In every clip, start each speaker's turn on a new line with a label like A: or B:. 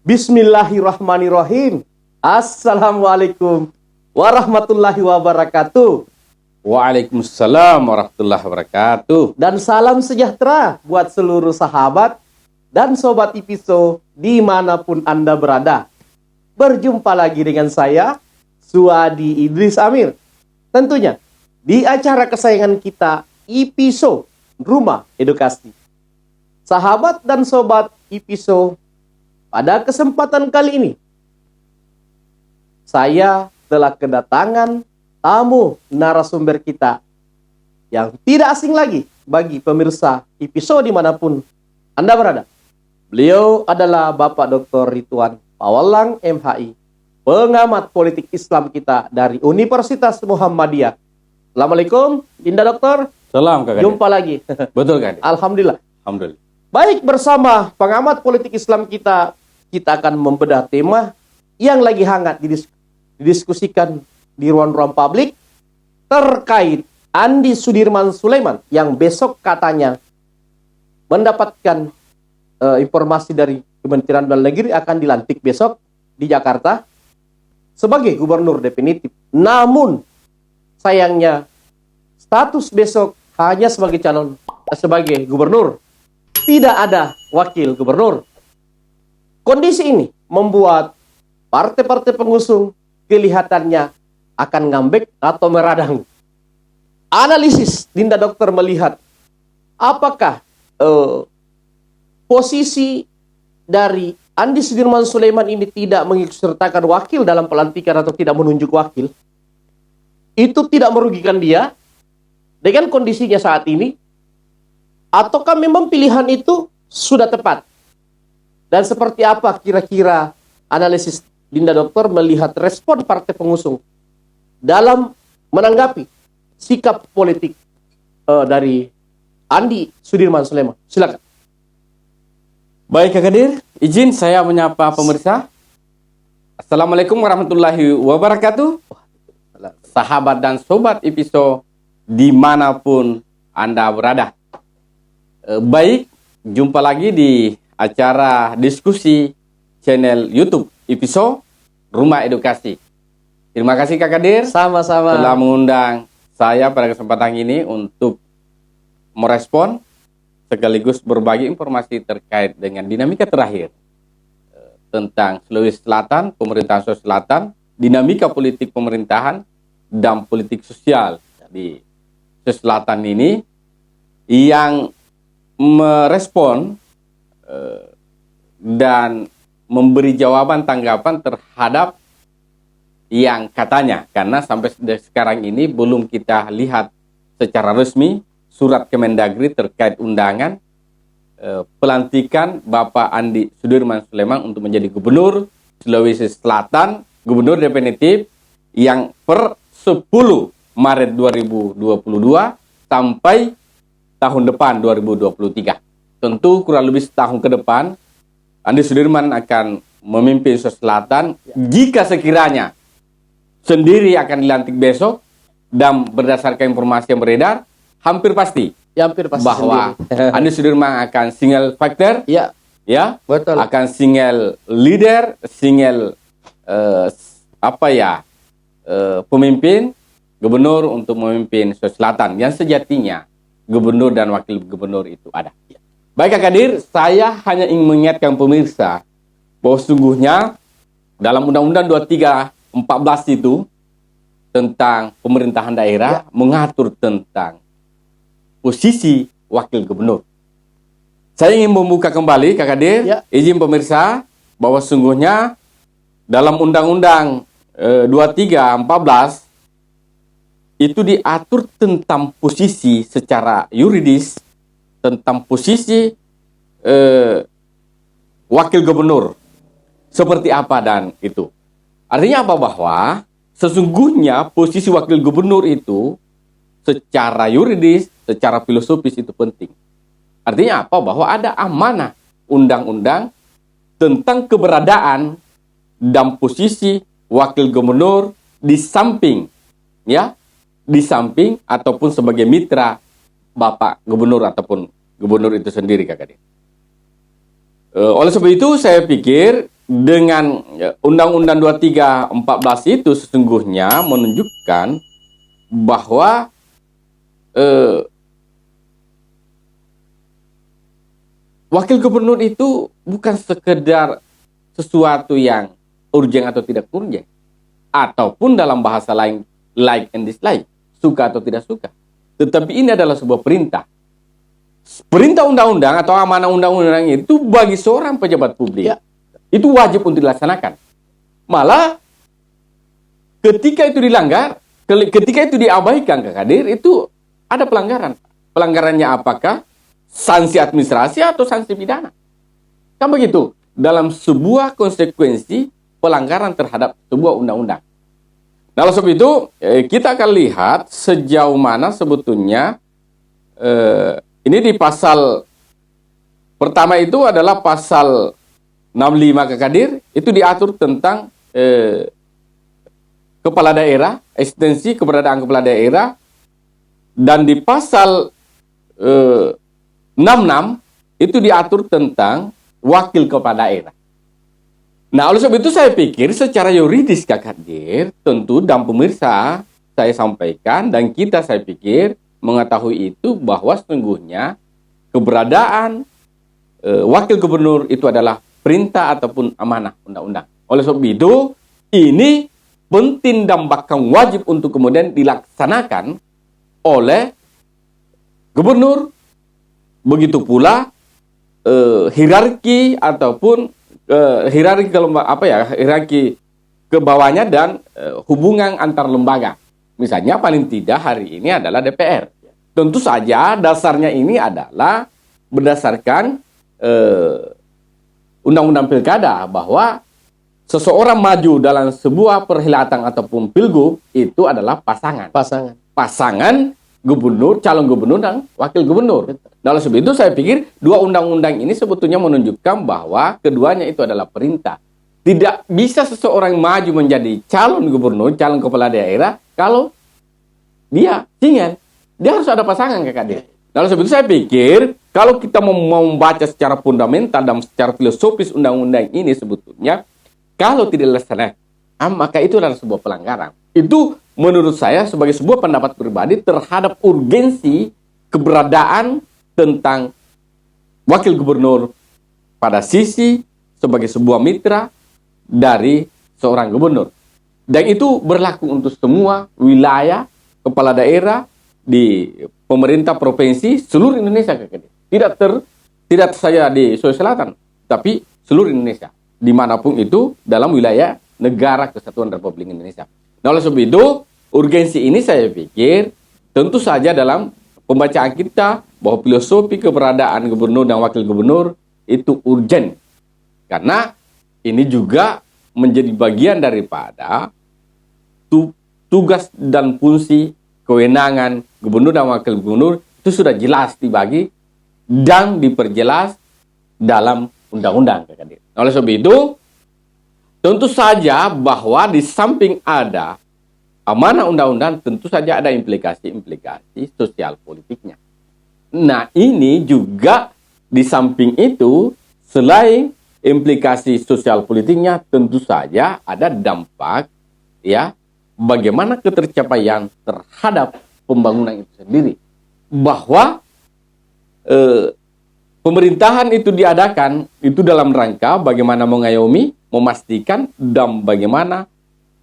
A: Bismillahirrahmanirrahim. Assalamualaikum warahmatullahi wabarakatuh.
B: Waalaikumsalam warahmatullahi wabarakatuh.
A: Dan salam sejahtera buat seluruh sahabat dan sobat IPISO dimanapun Anda berada. Berjumpa lagi dengan saya, Suadi Idris Amir. Tentunya di acara kesayangan kita, IPISO, Rumah Edukasi. Sahabat dan sobat IPISO, pada kesempatan kali ini, saya telah kedatangan tamu narasumber kita yang tidak asing lagi bagi pemirsa IPISO dimanapun Anda berada. Beliau adalah Bapak Dr. Ridwan Pawalang, MHI, pengamat politik Islam kita dari Universitas Muhammadiyah. Assalamualaikum, Indah Dokter.
B: Salam Kak.
A: Jumpa lagi.
B: Betul Kak.
A: Alhamdulillah.
B: Alhamdulillah.
A: Baik, bersama pengamat politik Islam kita akan membedah tema yang lagi hangat didiskusikan di ruang-ruang publik terkait Andi Sudirman Sulaiman yang besok katanya mendapatkan informasi dari Kementerian Dalam Negeri akan dilantik besok di Jakarta sebagai gubernur definitif. Namun sayangnya status besok hanya sebagai calon sebagai gubernur, tidak ada wakil gubernur. Kondisi ini membuat partai-partai pengusung kelihatannya akan ngambek atau meradang. Analisis Dinda Dokter melihat apakah posisi dari Andi Sudirman Sulaiman ini tidak mengikutsertakan wakil dalam pelantikan atau tidak menunjuk wakil, itu tidak merugikan dia dengan kondisinya saat ini, ataukah memang pilihan itu sudah tepat? Dan seperti apa kira-kira analisis Dinda Dokter melihat respon partai pengusung dalam menanggapi sikap politik dari Andi Sudirman Sulaiman? Silakan.
B: Baik Kak Kadir, izin saya menyapa pemirsa. Assalamualaikum warahmatullahi wabarakatuh. Sahabat dan sobat IPISO dimanapun Anda berada. Baik, jumpa lagi di acara diskusi channel YouTube IPISO Rumah Edukasi. Terima kasih Kak Kadir.
A: Sama-sama.
B: Telah mengundang saya pada kesempatan ini untuk merespon sekaligus berbagi informasi terkait dengan dinamika terakhir tentang Sulawesi Selatan, pemerintahan Sulawesi Selatan, dinamika politik pemerintahan dan politik sosial di Sulawesi Selatan ini yang merespon dan memberi jawaban tanggapan terhadap yang katanya, karena sampai sekarang ini belum kita lihat secara resmi surat Kemendagri terkait undangan pelantikan Bapak Andi Sudirman Sulaiman untuk menjadi gubernur Sulawesi Selatan, gubernur definitif yang per 10 Maret 2022 sampai tahun depan 2023. Tentu kurang lebih setahun ke depan Andi Sudirman akan memimpin Sulawesi Selatan. Jika sekiranya sendiri akan dilantik besok dan berdasarkan informasi yang beredar, hampir pasti bahwa Andi Sudirman akan single factor, ya, betul, akan single leader, single pemimpin gubernur untuk memimpin Sulawesi Selatan yang sejatinya gubernur dan wakil gubernur itu ada. Baik Kak Kadir, saya hanya ingin mengingatkan pemirsa bahwa sesungguhnya dalam Undang-Undang 2314 itu tentang pemerintahan daerah mengatur tentang posisi wakil gubernur. Saya ingin membuka kembali Kak Kadir, izin pemirsa bahwa sesungguhnya dalam Undang-Undang 2314 itu diatur tentang posisi secara yuridis tentang posisi wakil gubernur seperti apa dan itu. Artinya apa? Bahwa sesungguhnya posisi wakil gubernur itu secara yuridis, secara filosofis itu penting. Artinya apa? Bahwa ada amanah undang-undang tentang keberadaan dan posisi wakil gubernur di samping ataupun sebagai mitra Bapak Gubernur ataupun Gubernur itu sendiri Kak Kadir. Oleh sebab itu saya pikir dengan Undang-Undang 2314 itu sesungguhnya menunjukkan bahwa wakil gubernur itu bukan sekedar sesuatu yang urgent atau tidak urgent, ataupun dalam bahasa lain like and dislike, suka atau tidak suka. Tetapi ini adalah sebuah perintah. Perintah undang-undang atau amanah undang-undang itu bagi seorang pejabat publik,
A: Ya.
B: itu wajib untuk dilaksanakan. Malah ketika itu dilanggar, ketika itu diabaikan, Kak Kadir, itu ada pelanggaran. Pelanggarannya apakah? Sanksi administrasi atau sanksi pidana. Kan begitu. Dalam sebuah konsekuensi pelanggaran terhadap sebuah undang-undang. Nah, oleh sebab itu, kita akan lihat sejauh mana sebetulnya ini di pasal pertama itu adalah pasal 65 Kak Kadir, itu diatur tentang kepala daerah, eksistensi keberadaan kepala daerah, dan di pasal 66 itu diatur tentang wakil kepala daerah. Nah, oleh sebab itu saya pikir secara yuridis Kak Kadir, tentu dan pemirsa saya sampaikan dan kita saya pikir mengetahui itu bahwa sesungguhnya keberadaan wakil gubernur itu adalah perintah ataupun amanah undang-undang. Oleh sebab itu, ini penting dan bahkan wajib untuk kemudian dilaksanakan oleh gubernur. Begitu pula hierarki ataupun hierarki ke bawahnya dan hubungan antar lembaga. Misalnya paling tidak hari ini adalah DPR. Tentu saja dasarnya ini adalah berdasarkan Undang-Undang Pilkada bahwa seseorang maju dalam sebuah perhelatan ataupun pilgub itu adalah pasangan. Pasangan gubernur, calon gubernur dan wakil gubernur. Nah, oleh sebab itu saya pikir dua undang-undang ini sebetulnya menunjukkan bahwa keduanya itu adalah perintah. Tidak bisa seseorang maju menjadi calon gubernur, calon kepala daerah kalau dia single. Dia harus ada pasangan, Kak Kadir. Nah, oleh sebab itu saya pikir kalau kita mau membaca secara fundamental dan secara filosofis undang-undang ini sebetulnya kalau tidak dilaksanakan, maka itu adalah sebuah pelanggaran. Itu menurut saya sebagai sebuah pendapat pribadi terhadap urgensi keberadaan tentang wakil gubernur pada sisi sebagai sebuah mitra dari seorang gubernur. Dan itu berlaku untuk semua wilayah, kepala daerah di pemerintah provinsi seluruh Indonesia. Tidak saja di Sulawesi Selatan, tapi seluruh Indonesia. Dimanapun itu dalam wilayah negara Kesatuan Republik Indonesia. Nah, oleh sebab itu, urgensi ini saya pikir tentu saja dalam pembacaan kita bahwa filosofi keberadaan gubernur dan wakil gubernur itu urgen. Karena ini juga menjadi bagian daripada tugas dan fungsi kewenangan gubernur dan wakil gubernur itu sudah jelas dibagi dan diperjelas dalam undang-undang. Nah, oleh sebab itu, tentu saja bahwa di samping ada amanah undang-undang, tentu saja ada implikasi-implikasi sosial politiknya. Nah, ini juga di samping itu, selain implikasi sosial politiknya, tentu saja ada dampak, ya, bagaimana ketercapaian terhadap pembangunan itu sendiri. Bahwa pemerintahan itu diadakan itu dalam rangka bagaimana mengayomi, memastikan, dan bagaimana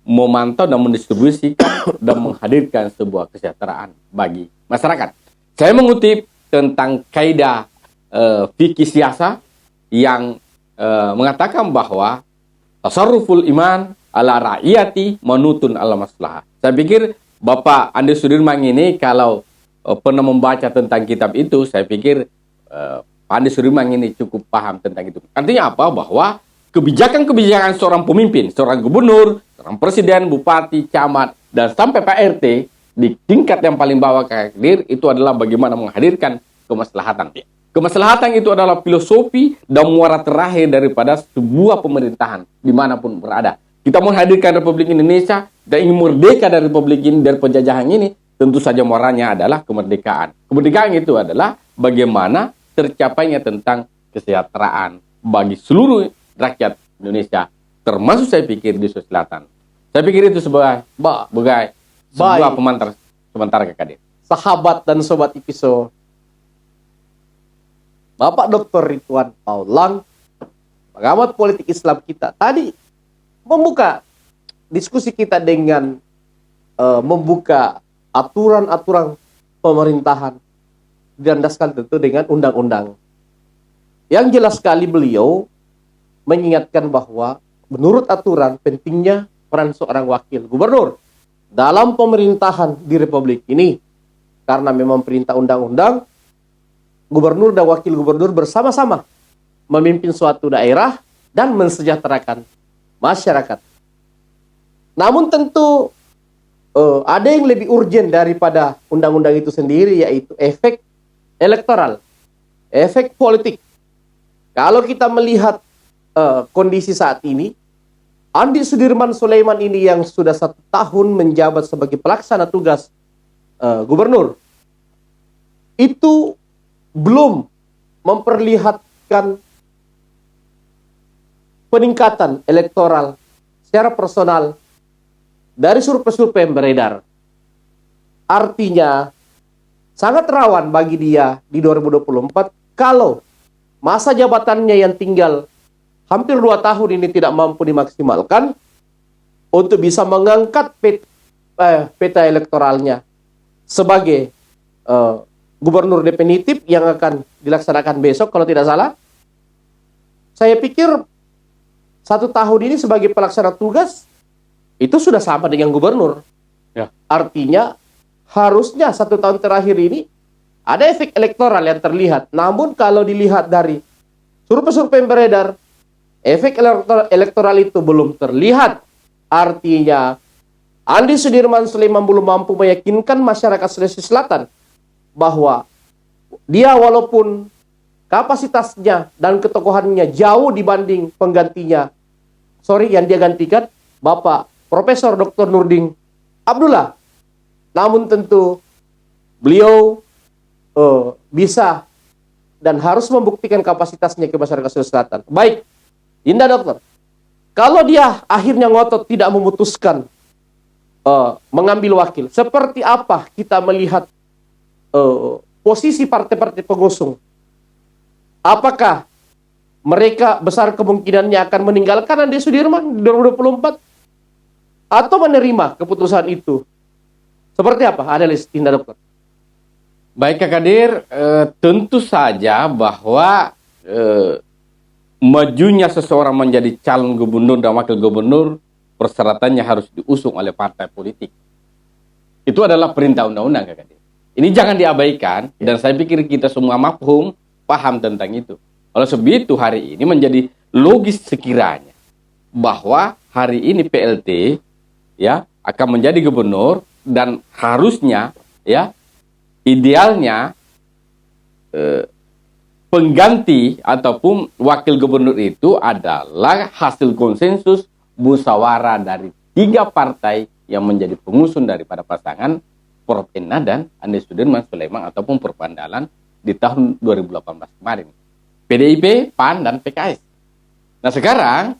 B: memantau dan mendistribusikan dan menghadirkan sebuah kesejahteraan bagi masyarakat. Saya mengutip tentang kaidah fikih siasa yang mengatakan bahwa tasarruful iman ala ra'iyati manutun ala maslahah. Saya pikir Bapak Andi Sudirman ini kalau pernah membaca tentang kitab itu, saya pikir Pak Andi Sudirman ini cukup paham tentang itu. Artinya apa? Bahwa kebijakan-kebijakan seorang pemimpin, seorang gubernur, seorang presiden, bupati, camat, dan sampai Pak RT di tingkat yang paling bawah Kadir itu adalah bagaimana menghadirkan kemaslahatan. Kemaslahatan itu adalah filosofi dan muara terakhir daripada sebuah pemerintahan dimanapun berada. Kita menghadirkan Republik Indonesia dan ingin merdeka dari Republik ini, dari penjajahan ini, tentu saja muaranya adalah kemerdekaan. Kemerdekaan itu adalah bagaimana tercapainya tentang kesejahteraan bagi seluruh rakyat Indonesia, termasuk saya pikir di Sulawesi Selatan. Saya pikir itu sebagai sebuah pemantar sementara Kak Kadir.
A: Sahabat dan sobat IPISO, Bapak Dr. Ridwan Paulang, pengamat politik Islam kita, tadi membuka diskusi kita dengan membuka aturan-aturan pemerintahan dilandaskan tentu dengan undang-undang. Yang jelas sekali beliau mengingatkan bahwa menurut aturan pentingnya peran seorang wakil gubernur dalam pemerintahan di Republik ini. Karena memang perintah undang-undang, gubernur dan wakil gubernur bersama-sama memimpin suatu daerah dan mensejahterakan masyarakat. Namun tentu ada yang lebih urgent daripada undang-undang itu sendiri, yaitu efek elektoral, efek politik. Kalau kita melihat kondisi saat ini, Andi Sudirman Sulaiman ini yang sudah 1 tahun menjabat sebagai pelaksana tugas gubernur, itu belum memperlihatkan peningkatan elektoral secara personal dari survei-survei yang beredar. Artinya, sangat rawan bagi dia di 2024 kalau masa jabatannya yang tinggal hampir 2 tahun ini tidak mampu dimaksimalkan untuk bisa mengangkat peta elektoralnya sebagai gubernur definitif yang akan dilaksanakan besok kalau tidak salah. Saya pikir 1 tahun ini sebagai pelaksana tugas itu sudah sama dengan gubernur.
B: Ya.
A: Artinya harusnya 1 tahun terakhir ini ada efek elektoral yang terlihat. Namun kalau dilihat dari survei-survei yang beredar, efek elektoral itu belum terlihat. Artinya Andi Sudirman Sulaiman belum mampu meyakinkan masyarakat Sulawesi Selatan bahwa dia walaupun kapasitasnya dan ketokohannya jauh dibanding penggantinya, yang dia gantikan, Bapak Profesor Dr. Nurdin Abdullah. Namun tentu beliau bisa dan harus membuktikan kapasitasnya ke masyarakat Sulawesi Selatan. Baik, Indah Dokter, kalau dia akhirnya ngotot tidak memutuskan mengambil wakil, seperti apa kita melihat posisi partai-partai pengusung? Apakah mereka besar kemungkinannya akan meninggalkan Andi Sudirman di 2024 atau menerima keputusan itu? Seperti apa analis Indah Dokter?
B: Baik Kak Kadir, tentu saja bahwa majunya seseorang menjadi calon gubernur dan wakil gubernur persyaratannya harus diusung oleh partai politik. Itu adalah perintah undang-undang Kak Kadir. Ini jangan diabaikan, dan saya pikir kita semua paham tentang itu. Oleh sebab itu hari ini menjadi logis sekiranya bahwa hari ini PLT ya akan menjadi gubernur, dan harusnya ya idealnya pengganti ataupun wakil gubernur itu adalah hasil konsensus musyawarah dari 3 partai yang menjadi pengusung daripada pasangan Prof. Enna dan Andi Sudirman Sulaiman ataupun Prof. Andalan di tahun 2018 kemarin. PDIP, PAN, dan PKS. Nah sekarang,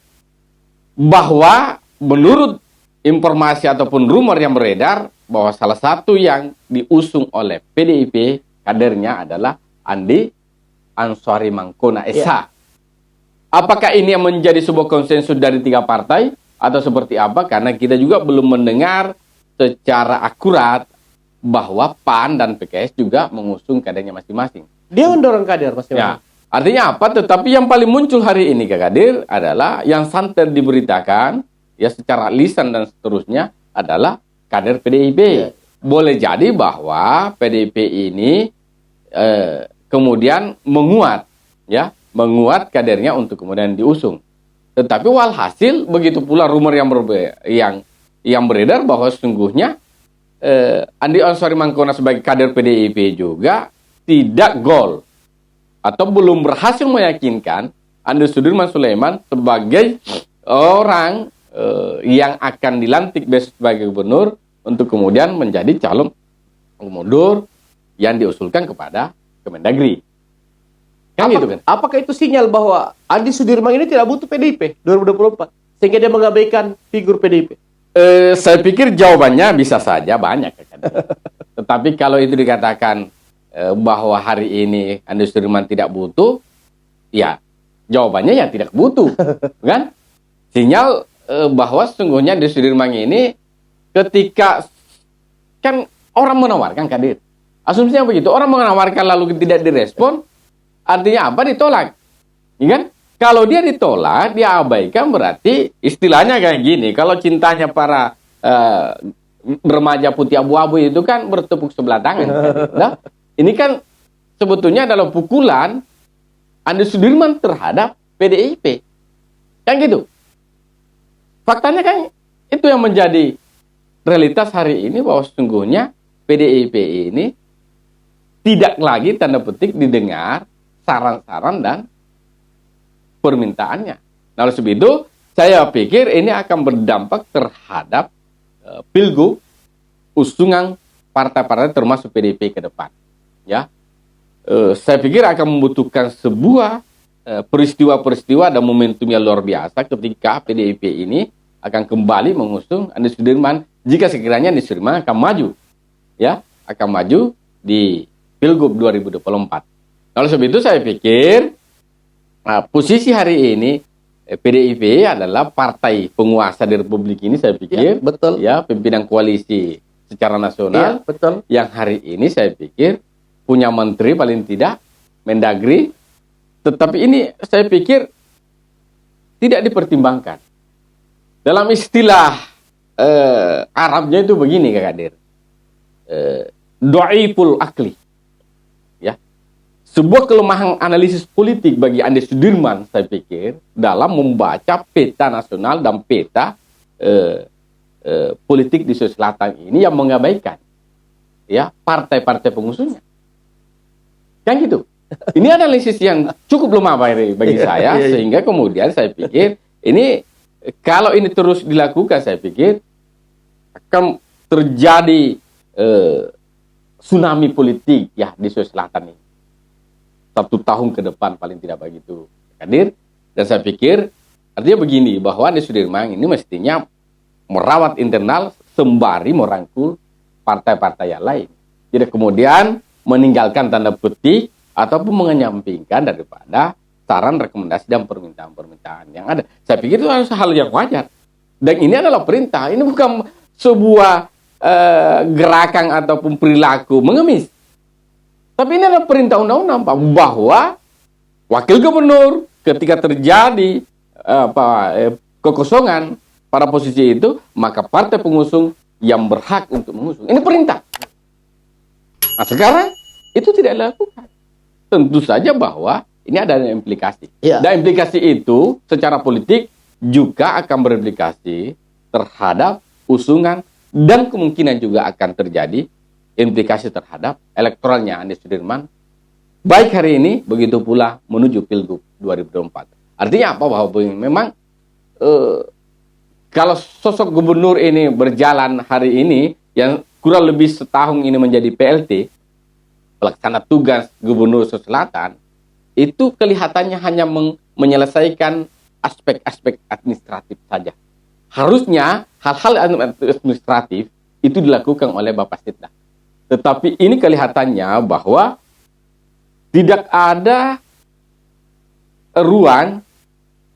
B: bahwa menurut informasi ataupun rumor yang beredar, bahwa salah satu yang diusung oleh PDIP kadernya adalah Andi Ansari Mangkona SH.
A: Ya.
B: Apakah ini yang menjadi sebuah konsensus dari 3 partai atau seperti apa? Karena kita juga belum mendengar secara akurat bahwa PAN dan PKS juga mengusung kadernya masing-masing.
A: Dia mendorong kader masing-masing.
B: Ya, artinya apa? Tetapi yang paling muncul hari ini Kak Kadir adalah yang santer diberitakan ya secara lisan dan seterusnya adalah kader PDIP.
A: Ya.
B: Boleh jadi bahwa PDIP ini kemudian menguat kadernya untuk kemudian diusung. Tetapi walhasil begitu pula rumor yang beredar bahwa sesungguhnya Andi Ansari Mangkona sebagai kader PDIP juga tidak gol atau belum berhasil meyakinkan Andi Sudirman Sulaiman sebagai orang yang akan dilantik besok sebagai gubernur untuk kemudian menjadi calon gubernur yang diusulkan kepada Kemendagri. Kan gitu kan?
A: Apakah itu sinyal bahwa Andi Sudirman ini tidak butuh PDIP 2024 sehingga dia mengabaikan figur PDIP?
B: Saya pikir jawabannya bisa saja banyak. Kan? Tetapi kalau itu dikatakan bahwa hari ini Andi Sudirman tidak butuh, ya jawabannya ya tidak butuh, kan? Sinyal bahwa sesungguhnya Andi Sudirman ini ketika kan orang menawarkan Kadir, asumsinya begitu, orang menawarkan lalu tidak direspon, artinya apa? Ditolak, ya kan? Kalau dia ditolak, dia abaikan, berarti istilahnya kayak gini, kalau cintanya para remaja putih abu-abu itu kan bertepuk sebelah tangan. Nah, ini kan sebetulnya adalah pukulan Andi Sudirman terhadap PDIP. Kan gitu. Faktanya kan itu yang menjadi realitas hari ini, bahwa sesungguhnya PDIP ini tidak lagi tanda petik didengar saran-saran dan permintaannya. Nah, oleh sebab itu saya pikir ini akan berdampak terhadap pilgub usungan partai-partai termasuk PDIP ke depan. Ya, saya pikir akan membutuhkan sebuah peristiwa-peristiwa dan momentum yang luar biasa ketika PDIP ini akan kembali mengusung Andi Sudirman jika sekiranya Andi Sudirman akan maju, ya, akan maju di pilgub 2024. Oleh sebab itu saya pikir posisi hari ini PDIP adalah partai penguasa di Republik ini, saya pikir,
A: Ya, betul.
B: Ya, pimpinan koalisi secara nasional,
A: Iya, betul.
B: yang hari ini saya pikir punya menteri paling tidak, Mendagri, tetapi ini saya pikir tidak dipertimbangkan. Dalam istilah Arabnya itu begini, Kak Kadir, dhaiful akli. Ya. Sebuah kelemahan analisis politik bagi Andi Sudirman, saya pikir, dalam membaca peta nasional dan peta politik di Sulawesi Selatan ini yang mengabaikan, ya, partai-partai pengusungnya. Kan gitu. Ini analisis yang cukup lemah bagi saya, sehingga kemudian saya pikir ini kalau ini terus dilakukan, saya pikir akan terjadi tsunami politik, ya, di Sulawesi Selatan ini. 1 tahun ke depan paling tidak begitu, Kadir. Dan saya pikir artinya begini, bahwa Andi Sudirman ini mestinya merawat internal sembari merangkul partai-partai yang lain. Tidak kemudian meninggalkan tanda petik ataupun mengenyampingkan daripada saran, rekomendasi, dan permintaan-permintaan yang ada. Saya pikir itu harus hal yang wajar. Dan ini adalah perintah. Ini bukan sebuah gerakan ataupun perilaku mengemis. Tapi ini adalah perintah undang-undang, Pak, bahwa wakil gubernur ketika terjadi kekosongan pada posisi itu, maka partai pengusung yang berhak untuk mengusung. Ini perintah. Nah, sekarang itu tidak dilakukan. Tentu saja bahwa ini ada implikasi.
A: Ya.
B: Dan implikasi itu secara politik juga akan berimplikasi terhadap usungan, dan kemungkinan juga akan terjadi implikasi terhadap elektoralnya Andi Sudirman, baik hari ini, begitu pula menuju pilgub 2024. Artinya apa? Bahwa memang kalau sosok gubernur ini berjalan hari ini, yang kurang lebih setahun ini menjadi PLT, pelaksana tugas gubernur Sulawesi Selatan, itu kelihatannya hanya menyelesaikan aspek-aspek administratif saja. Harusnya hal-hal administratif itu dilakukan oleh Bapak Setda. Tetapi ini kelihatannya bahwa tidak ada ruang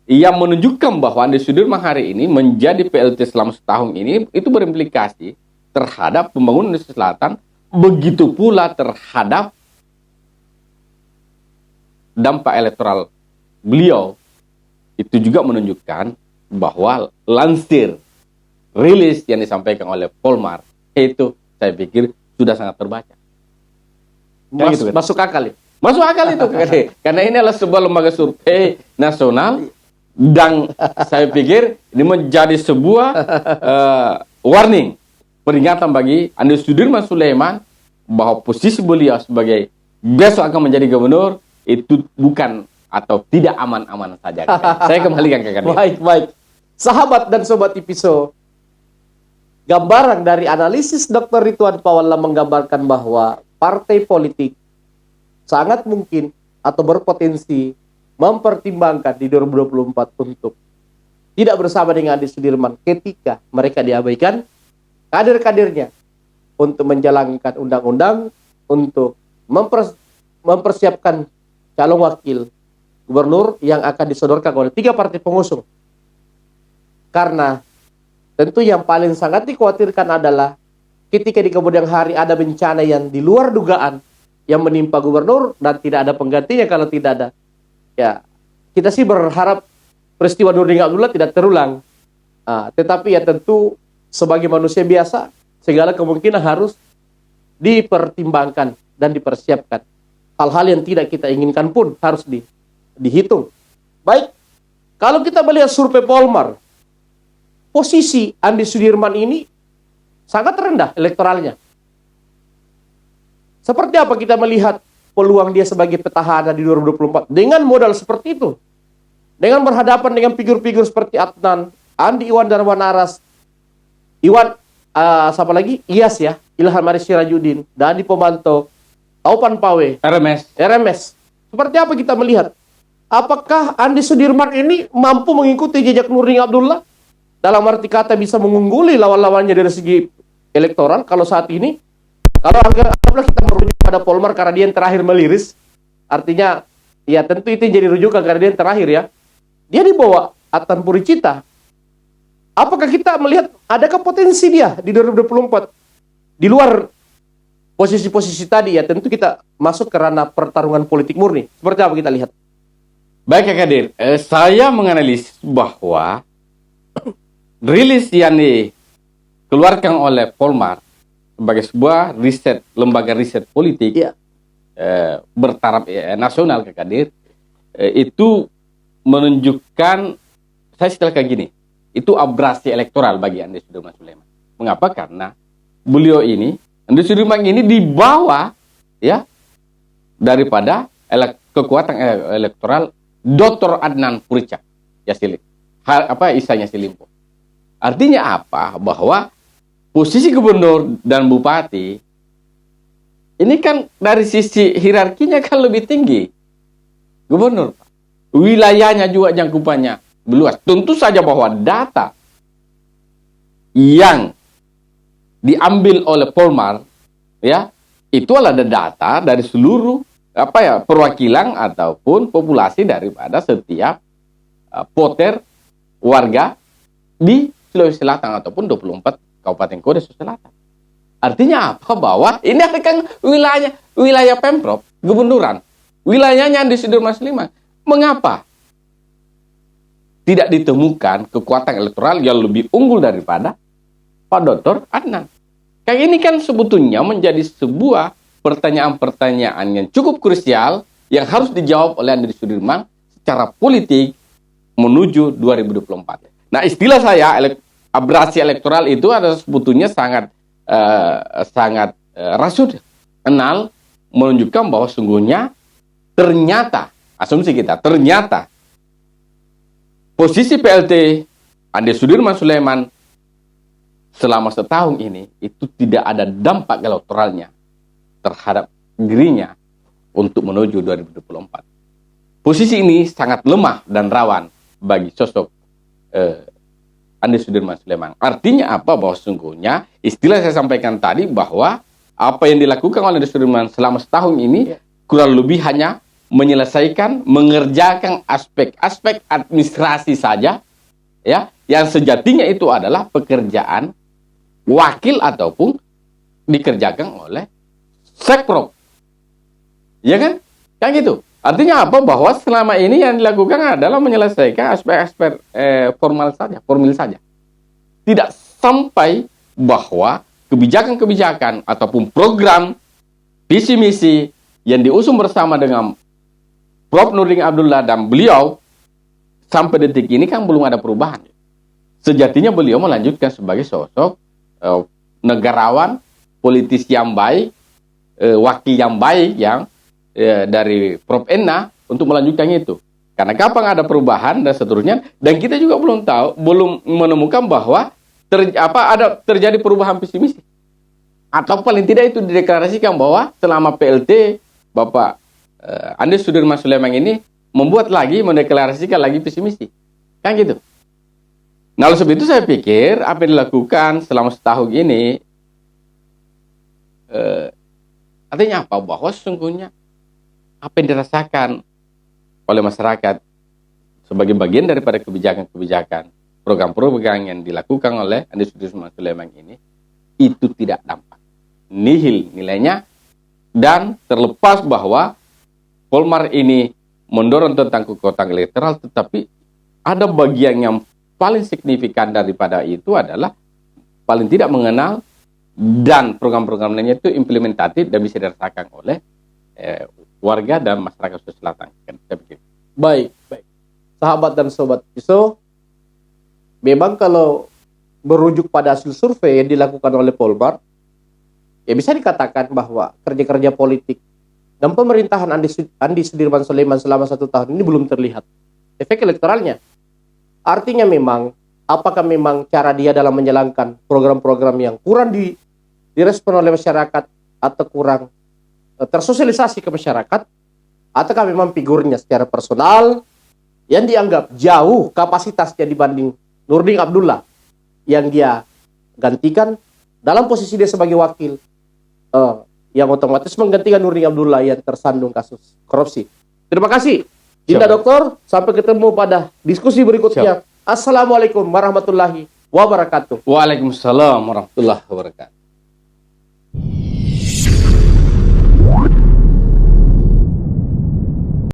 B: yang menunjukkan bahwa Andi Sudirman hari ini menjadi PLT selama setahun ini, itu berimplikasi terhadap pembangunan Sulawesi Selatan, begitu pula terhadap dampak elektoral beliau. Itu juga menunjukkan bahwa lansir rilis yang disampaikan oleh Polmar itu saya pikir sudah sangat terbaca. Gitu, kan?
A: Masuk akal ya?
B: Masuk akal itu, karena ini adalah sebuah lembaga survei nasional, dan saya pikir ini menjadi sebuah warning, peringatan bagi Andi Sudirman Sulaiman bahwa posisi beliau sebagai besok akan menjadi gubernur itu bukan atau tidak aman-aman saja. Saya kembalikan ke Kadir.
A: Baik. Sahabat dan Sobat Ipiso, gambaran dari analisis Dr. Ridwan Pawalla menggambarkan bahwa partai politik sangat mungkin atau berpotensi mempertimbangkan di 2024 untuk tidak bersama dengan Andi Sudirman ketika mereka diabaikan kader-kadernya untuk menjalankan undang-undang, untuk mempersiapkan calon wakil gubernur yang akan disodorkan oleh 3 partai pengusung. Karena tentu yang paling sangat dikhawatirkan adalah ketika di kemudian hari ada bencana yang di luar dugaan yang menimpa gubernur dan tidak ada penggantinya kalau tidak ada. Ya, kita sih berharap peristiwa Nurdin Abdullah tidak terulang. Tetapi ya tentu sebagai manusia biasa, segala kemungkinan harus dipertimbangkan dan dipersiapkan. Hal-hal yang tidak kita inginkan pun harus dihitung. Baik, kalau kita melihat survei Polmar, posisi Andi Sudirman ini sangat rendah elektoralnya. Seperti apa kita melihat peluang dia sebagai petahana di 2024 dengan modal seperti itu? Dengan berhadapan dengan figur-figur seperti Adnan, Andi Iwan Darwanaras, siapa lagi? Iyas ya, Ilham Aris Sirajuddin, Dadi Pomanto, Taupan Pawe, RMS. Seperti apa kita melihat? Apakah Andi Sudirman ini mampu mengikuti jejak Nurdin Abdullah? Dalam arti kata bisa mengungguli lawan-lawannya dari segi elektoral kalau saat ini. Kalau anggaplah kita merujuk pada Polmar karena dia yang terakhir meliris, artinya ya tentu itu jadi rujukan karena dia yang terakhir ya. Dia di bawah Adnan Puricita. Apakah kita melihat adakah potensi dia di 2024 di luar posisi-posisi tadi ya? Tentu kita masuk ke ranah pertarungan politik murni. Seperti apa kita lihat?
B: Baik Kak Kadir, saya menganalisis bahwa rilis yang dikeluarkan oleh Polmar sebagai sebuah lembaga riset politik bertaraf nasional Kak Kadir, itu menunjukkan, saya istilahkan gini, itu abrasi elektoral bagi Andi Sudirman Sulaiman. Mengapa? Karena beliau ini, Andi Sudirman ini dibawa ya daripada kekuatan elektoral Dr. Adnan Puricak Isanya Silimpo. Artinya apa? Bahwa posisi gubernur dan bupati ini kan dari sisi hierarkinya kan lebih tinggi. Gubernur, wilayahnya juga jangkupannya luas. Tentu saja bahwa data yang diambil oleh Polmar ya itu adalah data dari seluruh perwakilan ataupun populasi daripada setiap voter warga di Sulawesi Selatan ataupun 24 Kabupaten Kota Sulawesi Selatan. Artinya apa? Bahwa ini kan wilayah Pemprov, gubernuran. Wilayahnya Andi Sudirman Sulaiman. Mengapa tidak ditemukan kekuatan elektoral yang lebih unggul daripada Pak Dr. Adnan? Kayak ini kan sebetulnya menjadi sebuah pertanyaan-pertanyaan yang cukup krusial yang harus dijawab oleh Andi Sudirman secara politik menuju 2024. Nah, istilah saya abrasi elektoral itu ada sebetulnya sangat rasional, menunjukkan bahwa sungguhnya ternyata posisi PLT Andi Sudirman Sulaiman selama setahun ini itu tidak ada dampak elektoralnya terhadap dirinya untuk menuju 2024. Posisi ini sangat lemah dan rawan bagi sosok Andi Sudirman Sulaiman. Artinya apa? Bahwa sungguhnya istilah saya sampaikan tadi bahwa apa yang dilakukan oleh Andi Sudirman selama setahun ini kurang lebih hanya mengerjakan aspek-aspek administrasi saja ya, yang sejatinya itu adalah pekerjaan wakil ataupun dikerjakan oleh Sekprov. Ya kan? Kan gitu. Artinya apa? Bahwa selama ini yang dilakukan adalah menyelesaikan aspek-aspek formal saja. Tidak sampai bahwa kebijakan-kebijakan ataupun program visi misi yang diusung bersama dengan Prof. Nurdin Abdullah dan beliau sampai detik ini kan belum ada perubahan. Sejatinya beliau melanjutkan sebagai sosok negarawan, politisi yang baik, wakil yang baik yang dari Prof. Enna untuk melanjutkan itu. Karena kapan ada perubahan dan seterusnya, dan kita juga belum menemukan bahwa terjadi perubahan visi misi. Atau paling tidak itu dideklarasikan bahwa selama PLT Bapak Andi Sudirman Sulaiman ini membuat lagi, mendeklarasikan lagi visi misi. Kan gitu. Nah, oleh sebab itu saya pikir apa yang dilakukan selama setahun ini artinya apa? Bahwa sesungguhnya apa yang dirasakan oleh masyarakat sebagai bagian daripada kebijakan-kebijakan, program-program yang dilakukan oleh Andi Sudirman Sulaiman ini itu tidak dampak. Nihil nilainya, dan terlepas bahwa Polmar ini mendorong tentang kekuatan elektoral, tetapi ada bagian yang paling signifikan daripada itu adalah paling tidak mengenal dan program-program lainnya itu implementatif dan bisa dirasakan oleh warga dan masyarakat Sulawesi Selatan.
A: Baik, baik. Sahabat dan sobat pisau, memang kalau merujuk pada hasil survei yang dilakukan oleh Polmar, ya bisa dikatakan bahwa kerja-kerja politik dan pemerintahan Andi Sudirman Sulaiman selama 1 tahun ini belum terlihat efek elektoralnya. Artinya memang, apakah memang cara dia dalam menjalankan program-program yang kurang direspon oleh masyarakat atau kurang tersosialisasi ke masyarakat, ataukah memang figurnya secara personal yang dianggap jauh kapasitasnya dibanding Nurdin Abdullah yang dia gantikan dalam posisi dia sebagai wakil, yang otomatis menggantikan Nurdin Abdullah yang tersandung kasus korupsi. Terima kasih Dinda Doktor, sampai ketemu pada diskusi berikutnya. Assalamualaikum warahmatullahi wabarakatuh.
B: Waalaikumsalam warahmatullahi wabarakatuh.